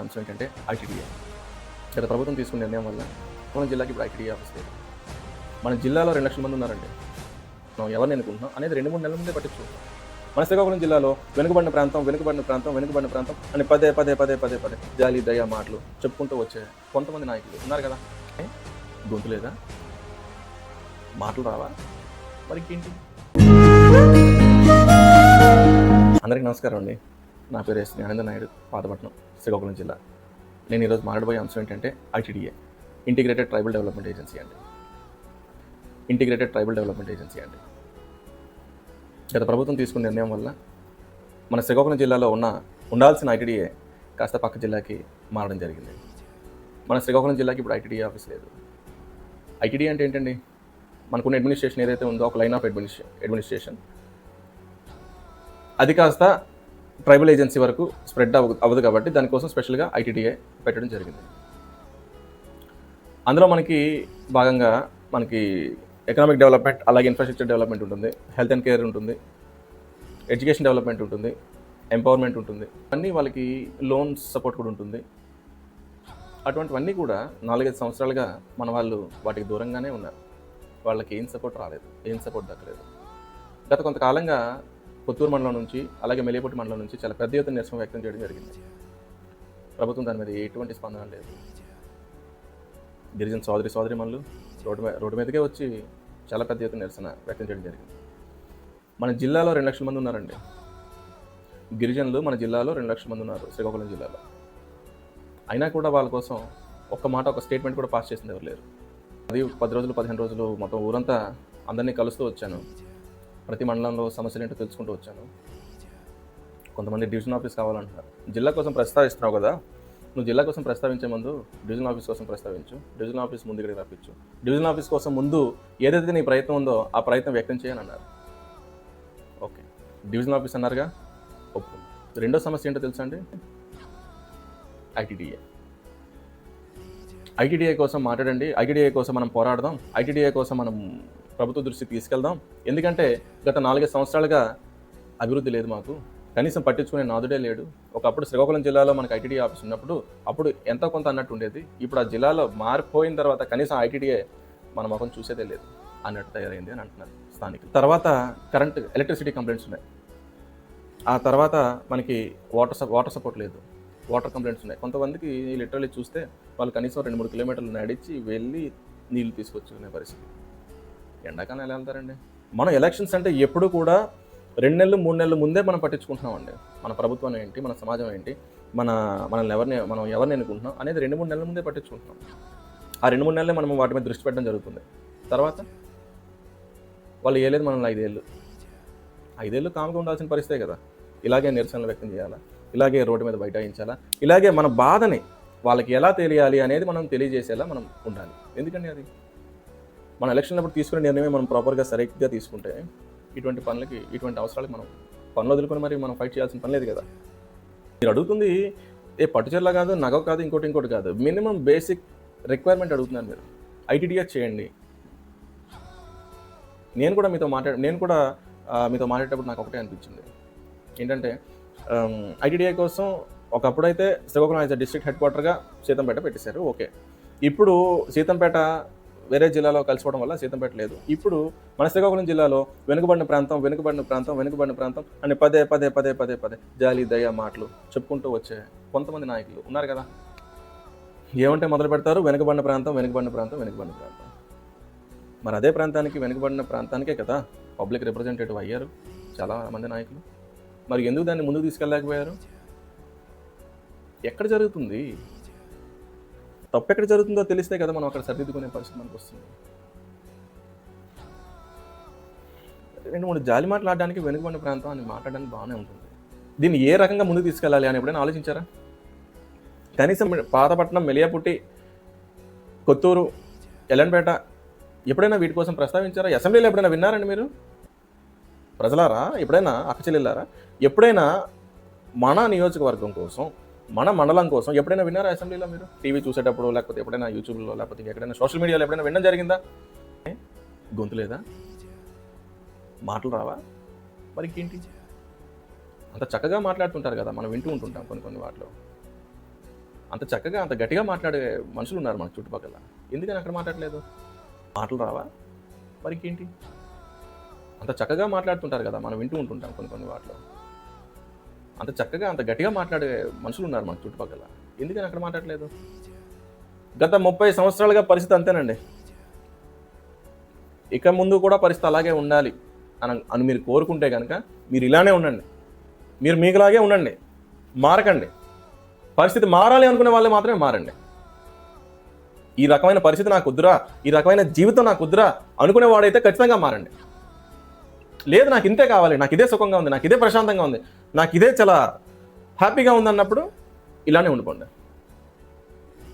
మాట్లాడబోయే అంశం ఏంటంటే ఐటీడీఏ. గత ప్రభుత్వం తీసుకున్న నిర్ణయం వల్ల మన జిల్లాకి ఇప్పుడు ఐటీడీఏ ఆఫీస్ లేదు. మన జిల్లాలో 2 లక్షల మంది ఉన్నారండి. మనం ఎవరిని ఎన్నుకుంటున్నాం అనేది 2-3 నెలల ముందే పట్టించుకుంటాం. మన శ్రీకాకుళం జిల్లాలో వెనుకబడిన ప్రాంతం అని పదే జాలి దయ మాటలు చెప్పుకుంటూ వచ్చే కొంతమంది నాయకులు ఉన్నారు కదా. గొంతు లేదా, మాటలు రావా, మరి ఏంటి? అందరికీ నమస్కారం అండి. నా పేరు ఎస్ జ్ఞానేంద్ర నాయుడు, పాతపట్నం, శ్రీకాకుళం జిల్లా. నేను ఈరోజు మాట్లాడబోయే అంశం ఏంటంటే ITDA, integrated tribal development agency అండి. గత ప్రభుత్వం తీసుకున్న నిర్ణయం వల్ల మన శ్రీకాకుళం జిల్లాలో ఉండాల్సిన ఐటీడీఏ కాస్త పక్క జిల్లాకి మారడం జరిగింది. మన శ్రీకాకుళం జిల్లాకి ఇప్పుడు ఐటీడీఏ ఆఫీస్ లేదు. ఐటీడీఏ అంటే ఏంటండి? మనకున్న అడ్మినిస్ట్రేషన్ ఏదైతే ఉందో, ఒక లైన్ ఆఫ్ అడ్మినిస్ట్రేషన్, అది కాస్త ట్రైబల్ ఏజెన్సీ వరకు స్ప్రెడ్ అవ్వదు కాబట్టి దానికోసం స్పెషల్గా ఐటీడీఏ పెట్టడం జరిగింది. అందులో మనకి భాగంగా మనకి ఎకనామిక్ డెవలప్మెంట్, అలాగే ఇన్ఫ్రాస్ట్రక్చర్ డెవలప్మెంట్ ఉంటుంది, హెల్త్ అండ్ కేర్ ఉంటుంది, ఎడ్యుకేషన్ డెవలప్మెంట్ ఉంటుంది, ఎంపవర్మెంట్ ఉంటుంది, అన్నీ వాళ్ళకి లోన్స్ సపోర్ట్ కూడా ఉంటుంది. అటువంటివన్నీ కూడా 4-5 సంవత్సరాలుగా మన వాళ్ళు వాటికి దూరంగానే ఉన్నారు. వాళ్ళకి ఏం సపోర్ట్ రాలేదు, ఏం సపోర్ట్ దక్కలేదు. గత కొంతకాలంగా పుత్తూరు మండలం నుంచి, అలాగే మెలియపూటి మండలం నుంచి చాలా పెద్ద ఎత్తున నిరసన వ్యక్తం చేయడం జరిగింది. ప్రభుత్వం దాని మీద ఎటువంటి స్పందన లేదు. గిరిజన సోదరిమణులు రోడ్డు మీదకే వచ్చి చాలా పెద్ద ఎత్తున నిరసన వ్యక్తం చేయడం జరిగింది. మన జిల్లాలో 2 లక్షల మంది ఉన్నారండి. గిరిజనులు మన జిల్లాలో 2 లక్షల మంది ఉన్నారు, శ్రీకాకుళం జిల్లాలో. అయినా కూడా వాళ్ళ కోసం ఒక స్టేట్మెంట్ కూడా పాస్ చేసింది ఎవరు లేరు. అది 10 రోజులు 15 రోజులు మొత్తం ఊరంతా అందరినీ కలుస్తూ వచ్చాను. ప్రతి మండలంలో సమస్యలు ఏంటో తెలుసుకుంటూ వచ్చాను. కొంతమంది డివిజన్ ఆఫీస్ కావాలంటున్నారు. జిల్లా కోసం ప్రస్తావిస్తున్నావు కదా, నువ్వు జిల్లా కోసం ప్రస్తావించే ముందు డివిజన్ ఆఫీస్ కోసం ప్రస్తావించు. డివిజన్ ఆఫీస్ ముందు ఇక్కడికి రప్పించు. డివిజన్ ఆఫీస్ కోసం ముందు ఏదైతే నీ ప్రయత్నం ఉందో ఆ ప్రయత్నం వ్యక్తం చేయని అన్నారు. ఓకే, డివిజన్ ఆఫీస్ అన్నారుగా, ఒప్పు. రెండో సమస్య ఏంటో తెలుసా అండి? ఐటీడీఏ కోసం మాట్లాడండి. ఐటీడీఏ కోసం మనం పోరాడదాం. ఐటీడీఏ కోసం మనం ప్రభుత్వ దృష్టికి తీసుకెళ్దాం. ఎందుకంటే గత 4 సంవత్సరాలుగా అభివృద్ధి లేదు, మాకు కనీసం పట్టించుకునే నాదుడే లేడు. ఒకప్పుడు శ్రీకాకుళం జిల్లాలో మనకు ఐటీడీఏ ఆఫీస్ ఉన్నప్పుడు అప్పుడు ఎంతో కొంత అన్నట్టు ఉండేది. ఇప్పుడు ఆ జిల్లాలో మారిపోయిన తర్వాత కనీసం ఐటీడీఏ మన ముఖం చూసేదే లేదు అన్నట్టు తయారైంది అని అంటున్నారు స్థానికులు. తర్వాత ఎలక్ట్రిసిటీ కంప్లైంట్స్ ఉన్నాయి. ఆ తర్వాత మనకి వాటర్ సపోర్ట్ లేదు, వాటర్ కంప్లైంట్స్ ఉన్నాయి. కొంతమందికి లిటరల్లీ చూస్తే వాళ్ళు కనీసం 2-3 కిలోమీటర్లు నడిచి వెళ్ళి నీళ్ళు తీసుకొచ్చుకునే పరిస్థితి. ఎండాకాలం ఎలా వెళ్తారండి? మనం ఎలక్షన్స్ అంటే ఎప్పుడు కూడా 2 నెలలు 3 నెలల ముందే మనం పట్టించుకుంటున్నామండి. మన ప్రభుత్వం ఏంటి, మన సమాజం ఏంటి, మనం ఎవరిని ఎన్నుకుంటున్నాం అనేది 2-3 నెలల ముందే పట్టించుకుంటున్నాం. ఆ 2-3 నెలలే మనం వాటి మీద దృష్టి పెట్టడం జరుగుతుంది. తర్వాత వాళ్ళు ఏలేదు, మనల్ని 5 ఏళ్ళు కామ్గా ఉండాల్సిన పరిస్థితే కదా. ఇలాగే నిరసనలు వ్యక్తం చేయాలా, ఇలాగే రోడ్డు మీద బైఠాయించాలా, ఇలాగే మన బాధని వాళ్ళకి ఎలా తెలియాలి అనేది మనం తెలియజేసేలా మనం ఉండాలి. ఎందుకండి అది మన ఎలక్షన్లప్పుడు తీసుకునే నిర్ణయమే మనం ప్రాపర్గా సరిగ్గా తీసుకుంటే ఇటువంటి పనులకి, ఇటువంటి అవసరాలకి మనం పనులు వదులుకొని మరి మనం ఫైట్ చేయాల్సిన పని లేదు కదా. మీరు అడుగుతుంది పట్టుచీరల కాదు, నగ కాదు, ఇంకోటి కాదు, మినిమం బేసిక్ రిక్వైర్మెంట్ అడుగుతున్నారు మీరు. ఐటీడీఏ చేయండి. నేను కూడా మీతో మాట్లాడేటప్పుడు నాకు ఒకటే అనిపించింది ఏంటంటే, ఐటీడీఏ కోసం ఒకప్పుడైతే శ్రీకాకుళం యాజ్ డిస్ట్రిక్ట్ హెడ్ క్వార్టర్గా సీతంపేట పెట్టేశారు. ఓకే, ఇప్పుడు సీతంపేట వేరే జిల్లాలో కలిసిపోవడం వల్ల సీతంపేట లేదు. ఇప్పుడు మన శ్రీకాకుళం జిల్లాలో వెనుకబడిన ప్రాంతం అని పదే జాలి దయ మాటలు చెప్పుకుంటూ వచ్చే కొంతమంది నాయకులు ఉన్నారు కదా. ఏమంటే మొదలు పెడతారు, వెనుకబడిన ప్రాంతం. మరి అదే వెనుకబడిన ప్రాంతానికే కదా పబ్లిక్ రిప్రజెంటేటివ్ అయ్యారు చాలా మంది నాయకులు. మరి ఎందుకు దాన్ని ముందుకు తీసుకెళ్ళలేకపోయారు? ఎక్కడ జరుగుతుంది తప్పు, ఎక్కడ జరుగుతుందో తెలిస్తే కదా మనం అక్కడ సరిదిద్దుకునే పరిస్థితి మనకు వస్తుంది. 2-3 జాలి మాట్లాడడానికి వెనుకబడిన ప్రాంతం అని మాట్లాడడానికి బాగానే ఉంటుంది. దీన్ని ఏ రకంగా ముందుకు తీసుకెళ్ళాలి అని ఎప్పుడైనా ఆలోచించారా? కనీసం పాతపట్నం, మెలియాపుట్టి, కొత్తూరు, ఎల్లంపేట ఎప్పుడైనా వీటి కోసం ప్రస్తావించారా? అసెంబ్లీలో ఎప్పుడైనా విన్నారండి మీరు? ప్రజలారా, ఎప్పుడైనా అక్కచెల్లెళ్ళారా, ఎప్పుడైనా మన నియోజకవర్గం కోసం, మన మండలం కోసం ఎప్పుడైనా విన్నారా అసెంబ్లీలో? మీరు టీవీ చూసేటప్పుడు, లేకపోతే ఎప్పుడైనా యూట్యూబ్లో, లేకపోతే ఎక్కడైనా సోషల్ మీడియాలో ఎప్పుడైనా వినడం జరిగిందా? గొంతు లేదా, మాటలు రావా, మరి ఇంకేంటి? అంత చక్కగా మాట్లాడుతుంటారు కదా, మనం వింటూ ఉంటుంటాం కొన్ని వాటిలో. అంత చక్కగా అంత గట్టిగా మాట్లాడే మనుషులు ఉన్నారు మన చుట్టుపక్కల. ఎందుకని అక్కడ మాట్లాడలేదు? మాటలు రావా? మరి ఇంకేంటి? అంత చక్కగా మాట్లాడుతుంటారు కదా, మనం వింటూ ఉంటుంటాం కొన్ని కొన్ని వాటిలో. అంత చక్కగా అంత గట్టిగా మాట్లాడే మనుషులు ఉన్నారు మన చుట్టుపక్కల. ఎందుకని అక్కడ మాట్లాడలేదు? గత 30 సంవత్సరాలుగా పరిస్థితి అంతేనండి. ఇక ముందు కూడా పరిస్థితి అలాగే ఉండాలి అని మీరు కోరుకుంటే కనుక మీరు ఇలానే ఉండండి. మీరు మీకులాగే ఉండండి, మారకండి. పరిస్థితి మారాలి అనుకునే వాళ్ళే మాత్రమే మారండి. ఈ రకమైన పరిస్థితి నాకు వద్దురా, ఈ రకమైన జీవితం నాకు వద్దురా అనుకునేవాడైతే ఖచ్చితంగా మారండి. లేదు నాకు ఇంతే కావాలి, నాకు ఇదే సుఖంగా ఉంది, నాకు ఇదే ప్రశాంతంగా ఉంది, నాకు ఇదే చాలా హ్యాపీగా ఉంది అన్నప్పుడు ఇలానే ఉండిపోండి.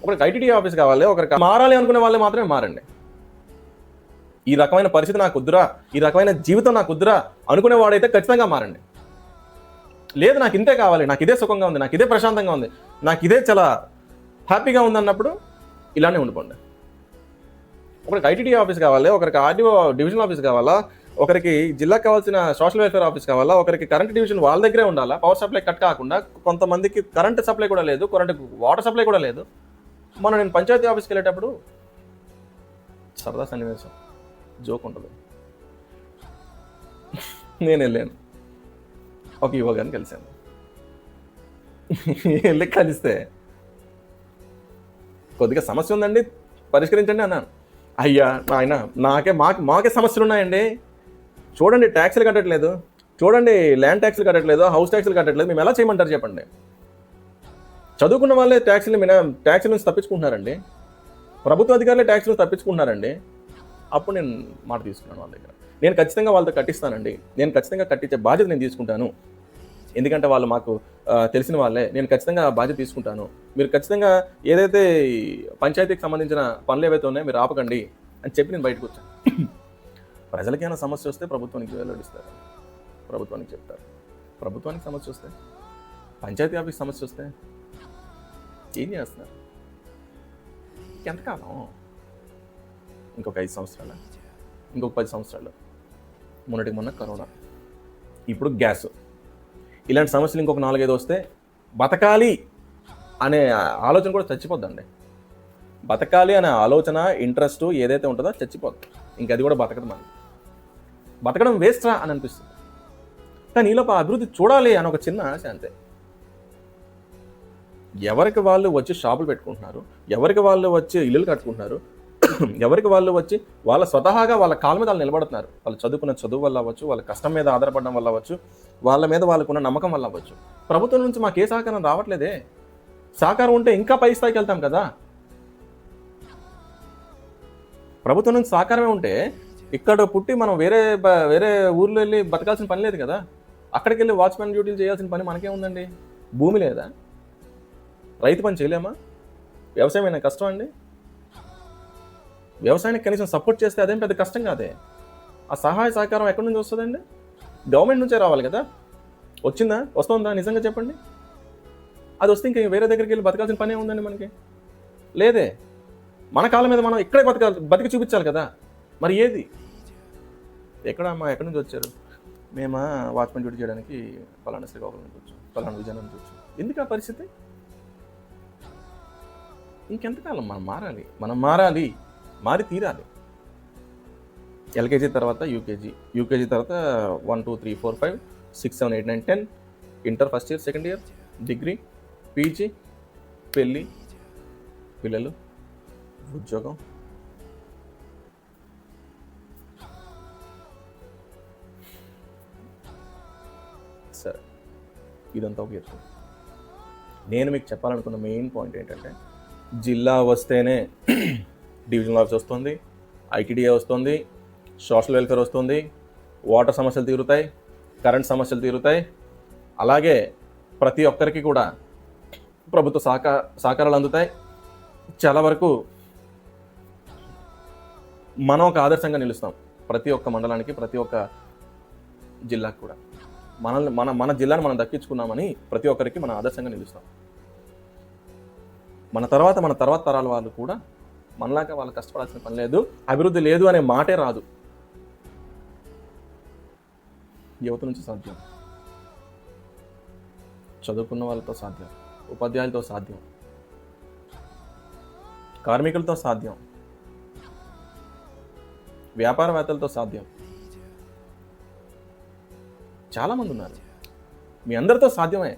ఒకరికి ఐటీడీ ఆఫీస్ కావాలి, ఒకరికి మారాలి అనుకునే వాళ్ళే మాత్రమే మారండి. ఈ రకమైన పరిస్థితి నాకు వద్దురా, ఈ రకమైన జీవితం నాకు వద్దురా అనుకునేవాడైతే ఖచ్చితంగా మారండి. లేదు నాకు ఇంతే కావాలి, నాకు ఇదే సుఖంగా ఉంది, నాకు ఇదే ప్రశాంతంగా ఉంది, నాకు ఇదే చాలా హ్యాపీగా ఉంది అన్నప్పుడు ఇలానే ఉండిపోండి. ఒకరికి ఐటీడీ ఆఫీస్ కావాలి, ఒకరికి ఆర్డీఓ డివిజనల్ ఆఫీస్ కావాలా, ఒకరికి జిల్లాకు కావాల్సిన సోషల్ వెల్ఫేర్ ఆఫీస్ కావాలా, ఒకరికి కరెంట్ డివిజన్ వాళ్ళ దగ్గరే ఉండాలా, పవర్ సప్లై కట్ కాకుండా. కొంతమందికి కరెంట్ సప్లై కూడా లేదు, వాటర్ సప్లై కూడా లేదు. నేను పంచాయతీ ఆఫీస్కి వెళ్ళేటప్పుడు సరదా సన్నివేశం, జోక్ ఉంటుంది. నేను వెళ్ళాను, ఒక యువగాన్ని కలిశాను. వెళ్ళి కలిస్తే కొద్దిగా సమస్య ఉందండి, పరిష్కరించండి అన్నాను. అయ్యా ఆయన మాకే సమస్యలు ఉన్నాయండి. చూడండి ట్యాక్సీలు కట్టట్లేదు, చూడండి ల్యాండ్ ట్యాక్సీలు కట్టట్లేదు, హౌస్ ట్యాక్సీలు కట్టట్లేదు, మేము ఎలా చేయమంటారు చెప్పండి. చదువుకున్న వాళ్ళే ట్యాక్సీల నుంచి తప్పించుకుంటున్నారండి, ప్రభుత్వ అధికారులే ట్యాక్సీ నుంచి తప్పించుకుంటున్నారండి. అప్పుడు నేను మాట తీసుకున్నాను వాళ్ళ దగ్గర. నేను ఖచ్చితంగా వాళ్ళతో కట్టిస్తానండి, నేను ఖచ్చితంగా కట్టించే బాధ్యత నేను తీసుకుంటాను. ఎందుకంటే వాళ్ళు మాకు తెలిసిన వాళ్ళే, నేను ఖచ్చితంగా బాధ్యత తీసుకుంటాను. మీరు ఖచ్చితంగా ఏదైతే పంచాయతీకి సంబంధించిన పనులు ఏవైతే ఉన్నాయో మీరు ఆపకండి అని చెప్పి నేను బయటకు వచ్చాను. ప్రజలకైనా సమస్య వస్తే ప్రభుత్వానికి వెల్లడిస్తారు, ప్రభుత్వానికి చెప్తారు. ప్రభుత్వానికి సమస్య వస్తే, పంచాయతీ ఆఫీస్ సమస్య వస్తే ఏం చేస్తున్నారు? ఎంతకాలం? ఇంకొక 5 సంవత్సరాలు, ఇంకొక 10 సంవత్సరాలు. మొన్న కరోనా, ఇప్పుడు గ్యాస్, ఇలాంటి సమస్యలు ఇంకొక 4-5 వస్తే బతకాలి అనే ఆలోచన కూడా చచ్చిపోద్దండి. బతకాలి అనే ఆలోచన, ఇంట్రెస్ట్ ఏదైతే ఉంటుందో చచ్చిపోద్ది. ఇంక అది కూడా బతకదు. మనకి బతకడం వేస్ట్రా అని అనిపిస్తుంది. కానీ ఈలోపు అభివృద్ధి చూడాలి అని ఒక చిన్న ఆశ అంతే. ఎవరికి వాళ్ళు వచ్చి షాపులు పెట్టుకుంటున్నారు, ఎవరికి వాళ్ళు వచ్చి ఇల్లులు కట్టుకుంటున్నారు, ఎవరికి వాళ్ళు వచ్చి వాళ్ళ స్వతహాగా వాళ్ళ కాళ్ళ మీద వాళ్ళు నిలబడుతున్నారు. వాళ్ళు చదువుకున్న చదువు వల్ల అవ్వచ్చు, వాళ్ళ కష్టం మీద ఆధారపడడం వల్ల అవ్వచ్చు, వాళ్ళ మీద వాళ్ళకున్న నమ్మకం వల్ల అవ్వచ్చు. ప్రభుత్వం నుంచి మాకు ఏ సహకారం రావట్లేదే. సహకారం ఉంటే ఇంకా పై స్థాయికి వెళ్తాం కదా. ప్రభుత్వం నుంచి సహకారమే ఉంటే ఇక్కడ పుట్టి మనం వేరే ఊర్లో వెళ్ళి బతకాల్సిన పని లేదు కదా. అక్కడికి వెళ్ళి వాచ్మెన్ డ్యూటీలు చేయాల్సిన పని మనకే ఉందండి. భూమి లేదా? రైతు పని చేయలేమా? వ్యవసాయం అయినా కష్టం అండి. వ్యవసాయానికి కనీసం సపోర్ట్ చేస్తే అదేం పెద్ద కష్టం కాదే. ఆ సహాయ సహకారం ఎక్కడి నుంచి వస్తుందండి? గవర్నమెంట్ నుంచే రావాలి కదా. వస్తుందా నిజంగా చెప్పండి? అది వస్తే ఇంకా వేరే దగ్గరికి వెళ్ళి బతకాల్సిన పనే ఉందండి మనకి? లేదే. మన కాళ్ళ మీద మనం ఇక్కడే బతికి చూపించాలి కదా. మరి ఏది? ఎక్కడి నుంచి వచ్చారు? మేము వాచ్మెన్ డ్యూటీ చేయడానికి పలానా శ్రీకాకుళం నుంచి వచ్చాం, పలానా విజయనగరం నుంచి వచ్చాం. ఎందుకు ఆ పరిస్థితి? ఇంకెంతకాలం మనం మారాలి, మారి తీరాలి. ఎల్కేజీ తర్వాత యూకేజీ తర్వాత 1, 2, 3, 4, 5, 6, 7, 8, 9, 10, inter first year, second year, degree, PG, పెళ్ళి, పిల్లలు, ఉద్యోగం. సరే, ఇదంతా ఒక ఎత్తు. నేను మీకు చెప్పాలనుకున్న మెయిన్ పాయింట్ ఏంటంటే, జిల్లా వస్తేనే డివిజనల్ ఆఫీస్ వస్తుంది, ఐటీడీఏ వస్తుంది, సోషల్ వెల్ఫేర్ వస్తుంది, వాటర్ సమస్యలు తీరుతాయి, కరెంట్ సమస్యలు తీరుతాయి. అలాగే ప్రతి ఒక్కరికి కూడా ప్రభుత్వ సహకారాలు అందుతాయి. చాలా వరకు మనం ఒక ఆదర్శంగా నిలుస్తాం. ప్రతి ఒక్క మండలానికి, ప్రతి ఒక్క జిల్లాకు కూడా మన జిల్లాను మనం దక్కించుకున్నామని ప్రతి ఒక్కరికి మనం ఆదర్శంగా నిలుస్తాం. మన తర్వాత తరాల వాళ్ళు కూడా మనలాగా వాళ్ళు కష్టపడాల్సిన పని లేదు, అభివృద్ధి లేదు అనే మాటే రాదు. యువత నుంచి సాధ్యం, చదువుకున్న వాళ్ళతో సాధ్యం, ఉపాధ్యాయులతో సాధ్యం, కార్మికులతో సాధ్యం, వ్యాపారవేత్తలతో సాధ్యం, చాలామంది ఉన్నారు. మీ అందరితో సాధ్యమే.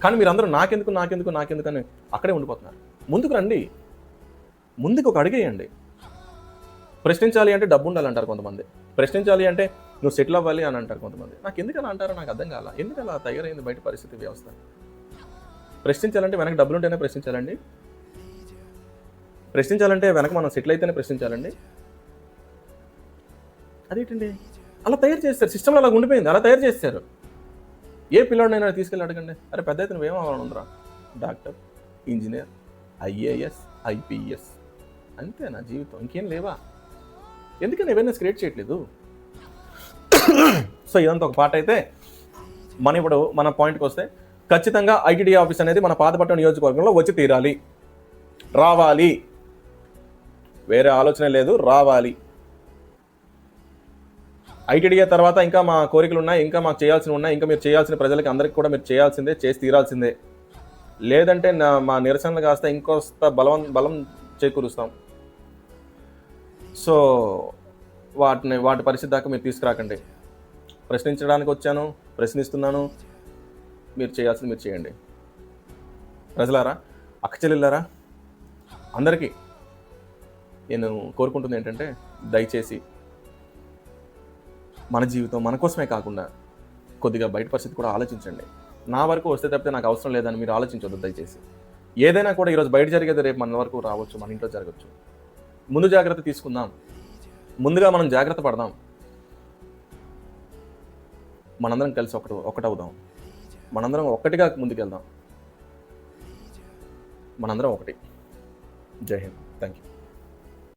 కానీ మీరందరూ నాకెందుకు నాకెందుకు నాకెందుకు అని అక్కడే ఉండిపోతున్నారు. ముందుకు రండి, ముందుకు ఒక అడిగేయండి. ప్రశ్నించాలి అంటే డబ్బు ఉండాలంటారు కొంతమంది, ప్రశ్నించాలి అంటే నువ్వు సెటిల్ అవ్వాలి అని అంటారు కొంతమంది. నాకు ఎందుకు అలా అంటారో నాకు అర్థం కాల. ఎందుకు అలా తయారైంది బయట పరిస్థితి, వ్యవస్థ? ప్రశ్నించాలంటే వెనక డబ్బులు ఉంటేనే ప్రశ్నించాలండి? ప్రశ్నించాలంటే వెనక మనం సెటిల్ అయితేనే ప్రశ్నించాలండి? అదేంటండి అలా తయారు చేస్తారు, సిస్టంలో అలా ఉండిపోయింది, అలా తయారు చేస్తారు. ఏ పిల్లోడినైనా తీసుకెళ్ళి అడగండి, అరే పెద్ద అయితే నువ్వేం అవ్వాలని ఉందిరా? డాక్టర్, ఇంజనీర్, ఐఏఎస్, ఐపీఎస్, అంతే నా జీవితం, ఇంకేం లేవా? ఎందుకని అవేర్నెస్ క్రియేట్ చేయట్లేదు? సో ఇదంతా ఒక పార్ట్ అయితే, ఇప్పుడు మన పాయింట్కి వస్తే ఖచ్చితంగా ఐటీడీ ఆఫీస్ అనేది మన పాతపట్నం నియోజకవర్గంలో వచ్చి తీరాలి, రావాలి, వేరే ఆలోచన లేదు, రావాలి. ఐటీడీఏ తర్వాత ఇంకా మా కోరికలు ఉన్నాయి, ఇంకా మాకు చేయాల్సినవి ఉన్నాయి, ఇంకా మీరు చేయాల్సిన ప్రజలకి అందరికీ కూడా మీరు చేయాల్సిందే, చేసి తీరాల్సిందే. లేదంటే మా నిరసనలు కాస్త ఇంకొస్త బలం చేకూరుస్తాం. సో వాటి పరిస్థితి దాకా మీరు తీసుకురాకండి. ప్రశ్నించడానికి వచ్చాను, ప్రశ్నిస్తున్నాను, మీరు చేయాల్సింది మీరు చేయండి. ప్రజలారా, అక్కచెల్లెళ్ళారా, అందరికీ నేను కోరుకుంటుంది ఏంటంటే, దయచేసి మన జీవితం మన కోసమే కాకుండా కొద్దిగా బయట పరిస్థితి కూడా ఆలోచించండి. నా వరకు వస్తే తప్పితే నాకు అవసరం లేదని మీరు ఆలోచించొద్దు దయచేసి. ఏదైనా కూడా ఈరోజు బయట జరిగేది రేపు మన వరకు రావచ్చు, మన ఇంట్లో జరగచ్చు. ముందు జాగ్రత్త తీసుకుందాం, ముందుగా మనం జాగ్రత్త పడదాం, మనందరం కలిసి ఒకటవుదాం, మనందరం ఒక్కటిగా ముందుకెళ్దాం, మనందరం ఒకటి. జై హింద్. Thank you.